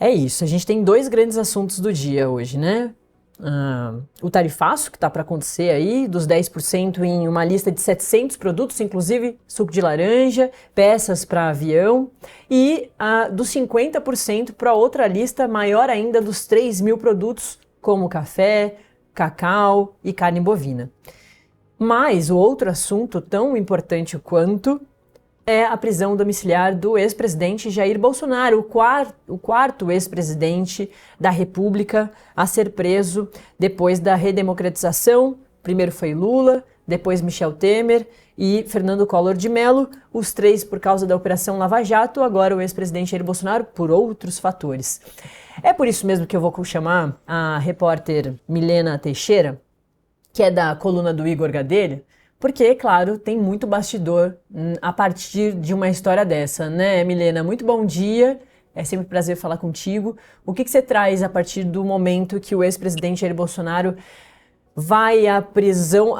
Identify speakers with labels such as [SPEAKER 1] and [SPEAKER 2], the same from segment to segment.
[SPEAKER 1] É isso, a gente tem dois grandes assuntos do dia hoje, né? O tarifaço que está para acontecer aí, dos 10% em uma lista de 700 produtos, inclusive suco de laranja, peças para avião, e dos 50% para outra lista maior ainda dos 3.000 produtos, como café, cacau e carne bovina. Mas o outro assunto tão importante quanto é a prisão domiciliar do ex-presidente Jair Bolsonaro, o quarto ex-presidente da República a ser preso depois da redemocratização. Primeiro foi Lula, depois Michel Temer e Fernando Collor de Mello, os três por causa da Operação Lava Jato, agora o ex-presidente Jair Bolsonaro por outros fatores. É por isso mesmo que eu vou chamar a repórter Milena Teixeira, que é da coluna do Igor Gadelha, porque, claro, tem muito bastidor a partir de uma história dessa, né, Milena? Muito bom dia, é sempre um prazer falar contigo. O que você traz a partir do momento que o ex-presidente Jair Bolsonaro vai à prisão,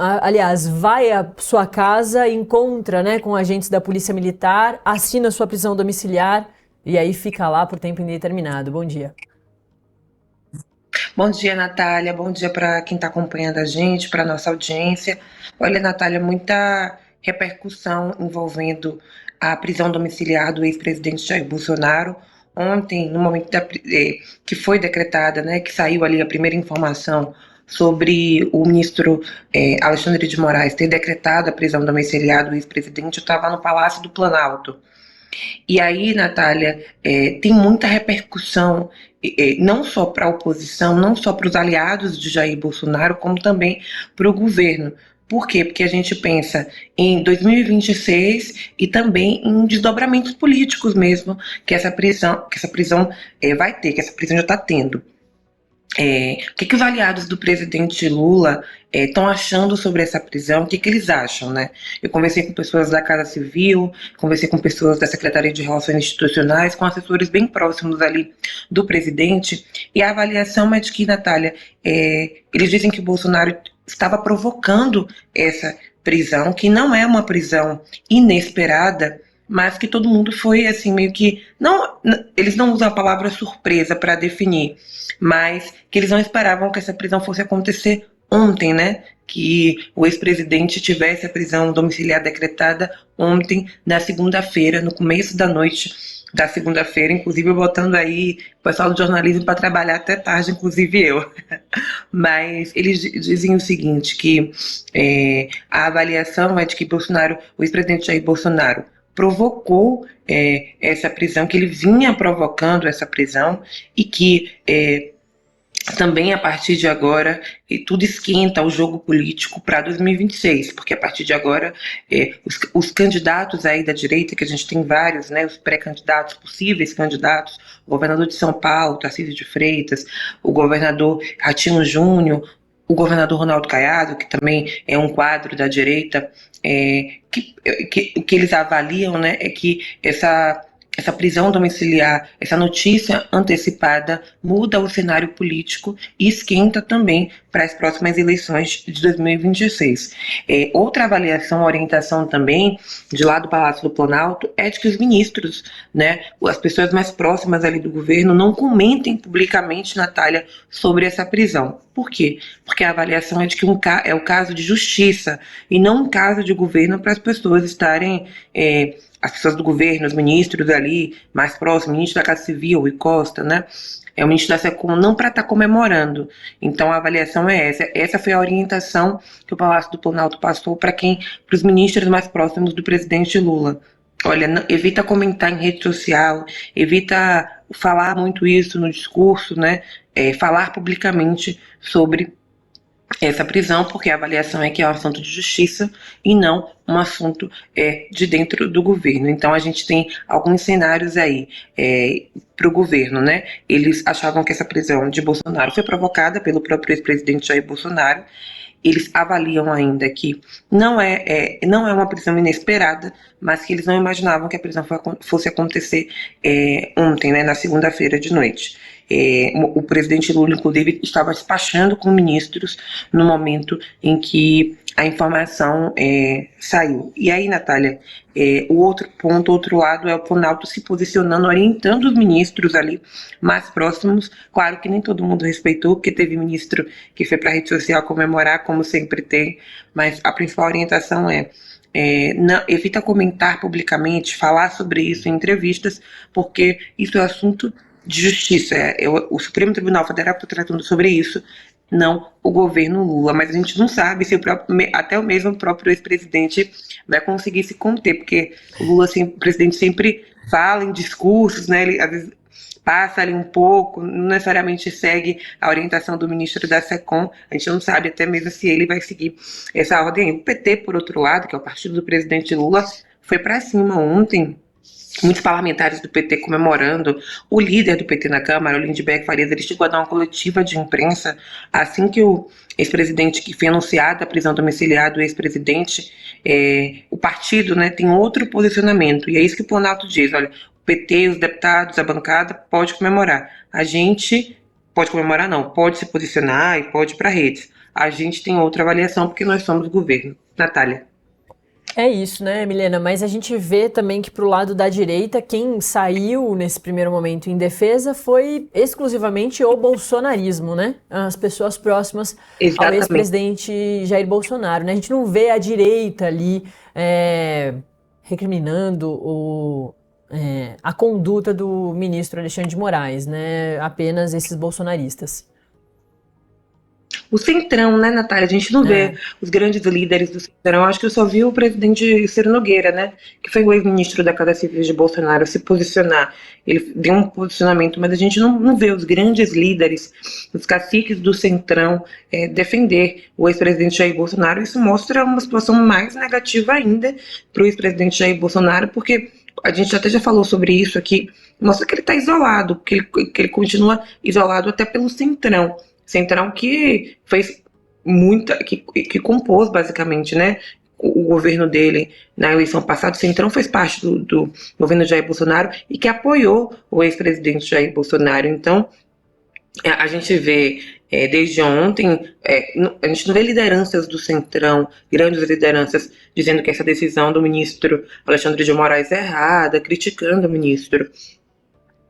[SPEAKER 1] vai à sua casa, encontra, né, com agentes da Polícia Militar, assina sua prisão domiciliar e aí fica lá por tempo indeterminado? Bom dia.
[SPEAKER 2] Bom dia, Natália. Bom dia para quem está acompanhando a gente, para nossa audiência. Olha, Natália, muita repercussão envolvendo a prisão domiciliar do ex-presidente Jair Bolsonaro. Ontem, no momento que foi decretada, né, que saiu ali a primeira informação sobre o ministro Alexandre de Moraes ter decretado a prisão domiciliar do ex-presidente, eu estava no Palácio do Planalto. E aí, Natália, tem muita repercussão, não só para a oposição, não só para os aliados de Jair Bolsonaro, como também para o governo. Por quê? Porque a gente pensa em 2026 e também em desdobramentos políticos mesmo, que essa prisão vai ter, que essa prisão já está tendo. O que os aliados do presidente Lula estão achando sobre essa prisão? O que eles acham, né? Eu conversei com pessoas da Casa Civil, conversei com pessoas da Secretaria de Relações Institucionais, com assessores bem próximos ali do presidente, e a avaliação é de que, Natália, eles dizem que o Bolsonaro estava provocando essa prisão, que não é uma prisão inesperada, mas que todo mundo foi assim meio que eles não usam a palavra surpresa para definir, mas que eles não esperavam que essa prisão fosse acontecer ontem, né? Que o ex-presidente tivesse a prisão domiciliar decretada ontem, na segunda-feira, no começo da noite da segunda-feira, inclusive botando aí o pessoal do jornalismo para trabalhar até tarde, inclusive eu. Mas eles dizem o seguinte, que a avaliação é de que o ex-presidente Jair Bolsonaro provocou essa prisão, que ele vinha provocando essa prisão e que também a partir de agora tudo esquenta o jogo político para 2026, porque a partir de agora os candidatos aí da direita, que a gente tem vários, né, os pré-candidatos, possíveis candidatos, o governador de São Paulo, Tarcísio de Freitas, o governador Ratinho Júnior, o governador Ronaldo Caiado, que também é um quadro da direita, o que eles avaliam, né, é que essa prisão domiciliar, essa notícia antecipada muda o cenário político e esquenta também para as próximas eleições de 2026. Outra avaliação, orientação também, de lá do Palácio do Planalto, é de que os ministros, né, as pessoas mais próximas ali do governo, não comentem publicamente, Natália, sobre essa prisão. Por quê? Porque a avaliação é de que é o caso de justiça e não um caso de governo para as pessoas estarem... as pessoas do governo, os ministros ali mais próximos, o ministro da Casa Civil, Rui Costa, né? É o ministro da SECOM, não para estar comemorando. Então a avaliação é essa. Essa foi a orientação que o Palácio do Planalto passou para os ministros mais próximos do presidente Lula. Olha, evita comentar em rede social, evita falar muito isso no discurso, né? Falar publicamente sobre essa prisão, porque a avaliação é que é um assunto de justiça e não um assunto de dentro do governo. Então a gente tem alguns cenários aí para o governo, né? Eles achavam que essa prisão de Bolsonaro foi provocada pelo próprio ex-presidente Jair Bolsonaro. Eles avaliam ainda que não é uma prisão inesperada, mas que eles não imaginavam que a prisão fosse acontecer ontem, né, na segunda-feira de noite. O presidente Lula, inclusive, estava despachando com ministros no momento em que a informação saiu. E aí, Natália, o outro ponto, o outro lado, é o Planalto se posicionando, orientando os ministros ali mais próximos. Claro que nem todo mundo respeitou, porque teve ministro que foi para a rede social comemorar, como sempre tem, mas a principal orientação não, evita comentar publicamente, falar sobre isso em entrevistas, porque isso é assunto de justiça. O Supremo Tribunal Federal está tratando sobre isso, não o governo Lula. Mas a gente não sabe se até o mesmo próprio ex-presidente vai conseguir se conter, porque o Lula, assim, o presidente, sempre fala em discursos, né? Ele às vezes passa ali um pouco, não necessariamente segue a orientação do ministro da SECOM. A gente não sabe até mesmo se ele vai seguir essa ordem. O PT, por outro lado, que é o partido do presidente Lula, foi para cima ontem. Muitos parlamentares do PT comemorando. O líder do PT na Câmara, o Lindbergh Farias, ele chegou a dar uma coletiva de imprensa assim que o ex-presidente, que foi anunciado a prisão domiciliar do ex-presidente, o partido, né, tem outro posicionamento. E é isso que o Planalto diz: olha, o PT, os deputados, a bancada pode comemorar. A gente pode comemorar, não, pode se posicionar e pode ir para redes. A gente tem outra avaliação porque nós somos governo. Natália.
[SPEAKER 1] É isso, né, Milena? Mas a gente vê também que pro lado da direita, quem saiu nesse primeiro momento em defesa foi exclusivamente o bolsonarismo, né? As pessoas próximas ao ex-presidente Jair Bolsonaro, né? A gente não vê a direita ali recriminando a conduta do ministro Alexandre de Moraes, né? Apenas esses bolsonaristas.
[SPEAKER 2] O Centrão, né, Natália? A gente não vê os grandes líderes do Centrão. Acho que eu só vi o presidente Ciro Nogueira, né, que foi o ex-ministro da Casa Civil de Bolsonaro, se posicionar. Ele deu um posicionamento, mas a gente não vê os grandes líderes, os caciques do Centrão, defender o ex-presidente Jair Bolsonaro. Isso mostra uma situação mais negativa ainda para o ex-presidente Jair Bolsonaro, porque a gente até já falou sobre isso aqui, mostra que ele está isolado, que ele continua isolado até pelo Centrão. Centrão que fez que compôs basicamente, né, o governo dele na eleição passada. O Centrão fez parte do governo de Jair Bolsonaro e que apoiou o ex-presidente Jair Bolsonaro. Então, a gente vê desde ontem, a gente não vê lideranças do Centrão, grandes lideranças, dizendo que essa decisão do ministro Alexandre de Moraes é errada, criticando o ministro.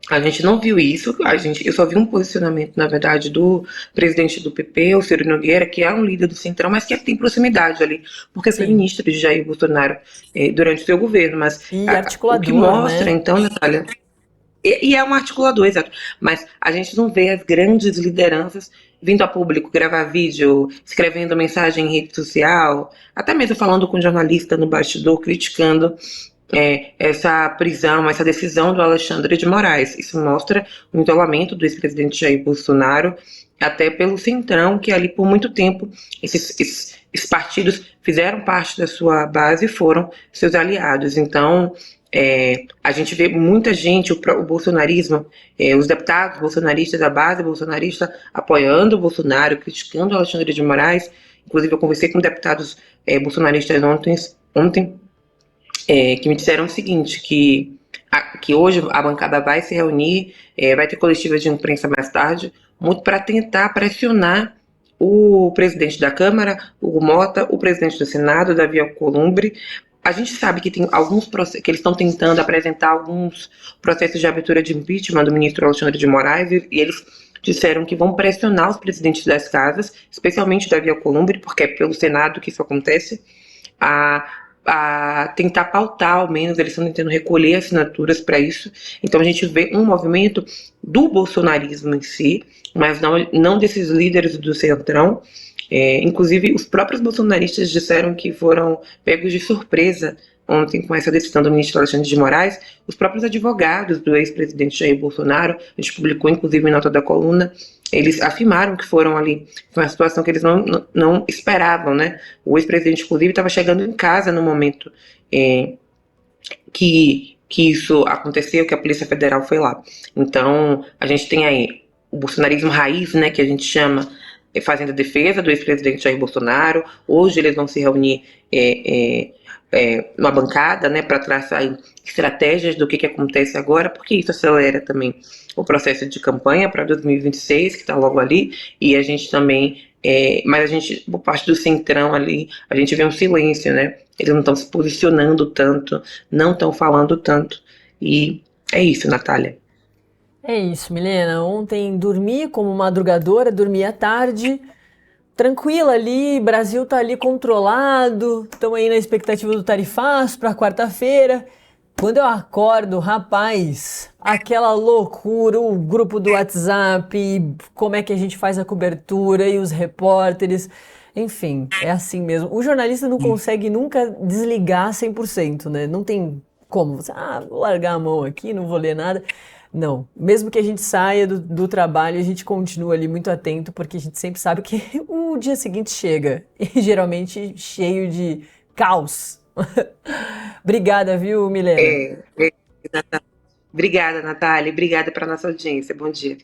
[SPEAKER 2] A gente não viu isso, eu só vi um posicionamento, na verdade, do presidente do PP, o Ciro Nogueira, que é um líder do Centrão, mas que tem proximidade ali, porque foi ministro de Jair Bolsonaro durante o seu governo. Mas
[SPEAKER 1] articulador,
[SPEAKER 2] o que mostra,
[SPEAKER 1] né?
[SPEAKER 2] Então, Natália, e é um articulador, exato, mas a gente não vê as grandes lideranças vindo a público gravar vídeo, escrevendo mensagem em rede social, até mesmo falando com jornalista no bastidor, criticando essa prisão, essa decisão do Alexandre de Moraes. Isso mostra o isolamento do ex-presidente Jair Bolsonaro, até pelo Centrão, que ali por muito tempo esses partidos fizeram parte da sua base e foram seus aliados. Então, a gente vê muita gente, o bolsonarismo, os deputados bolsonaristas, a base bolsonarista apoiando o Bolsonaro, criticando o Alexandre de Moraes. Inclusive, eu conversei com deputados bolsonaristas ontem, que me disseram o seguinte, que hoje a bancada vai se reunir, vai ter coletiva de imprensa mais tarde, muito para tentar pressionar o presidente da Câmara, Hugo Mota, o presidente do Senado, Davi Alcolumbre. A gente sabe que tem alguns processos, que eles estão tentando apresentar alguns processos de abertura de impeachment do ministro Alexandre de Moraes, e eles disseram que vão pressionar os presidentes das casas, especialmente o Davi Alcolumbre, porque é pelo Senado que isso acontece, a tentar pautar, ao menos, eles estão tentando recolher assinaturas para isso. Então a gente vê um movimento do bolsonarismo em si, mas não desses líderes do Centrão. Inclusive, os próprios bolsonaristas disseram que foram pegos de surpresa ontem com essa decisão do ministro Alexandre de Moraes. Os próprios advogados do ex-presidente Jair Bolsonaro, a gente publicou inclusive em nota da coluna, eles afirmaram que foram ali, foi uma situação que eles não esperavam, né? O ex-presidente, inclusive, estava chegando em casa no momento que isso aconteceu, que a Polícia Federal foi lá. Então, a gente tem aí o bolsonarismo raiz, né, que a gente chama, fazendo a defesa do ex-presidente Jair Bolsonaro. Hoje eles vão se reunir numa bancada, né, para traçar estratégias do que acontece agora, porque isso acelera também o processo de campanha para 2026, que está logo ali, e a gente também, mas a gente, por parte do Centrão ali, a gente vê um silêncio, né, eles não estão se posicionando tanto, não estão falando tanto, e é isso, Natália.
[SPEAKER 1] É isso, Milena. Ontem dormi como madrugadora, dormi à tarde, tranquila ali, Brasil tá ali controlado, estamos aí na expectativa do tarifaço para quarta-feira. Quando eu acordo, rapaz, aquela loucura, o grupo do WhatsApp, como é que a gente faz a cobertura e os repórteres, enfim, é assim mesmo. O jornalista não consegue nunca desligar 100%, né? Não tem como, você, vou largar a mão aqui, não vou ler nada. Não, mesmo que a gente saia do trabalho, a gente continua ali muito atento, porque a gente sempre sabe que o dia seguinte chega, e geralmente cheio de caos. Obrigada, viu, Milena?
[SPEAKER 2] É, é, Obrigada, Natália, obrigada para nossa audiência, bom dia.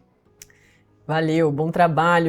[SPEAKER 1] Valeu, bom trabalho.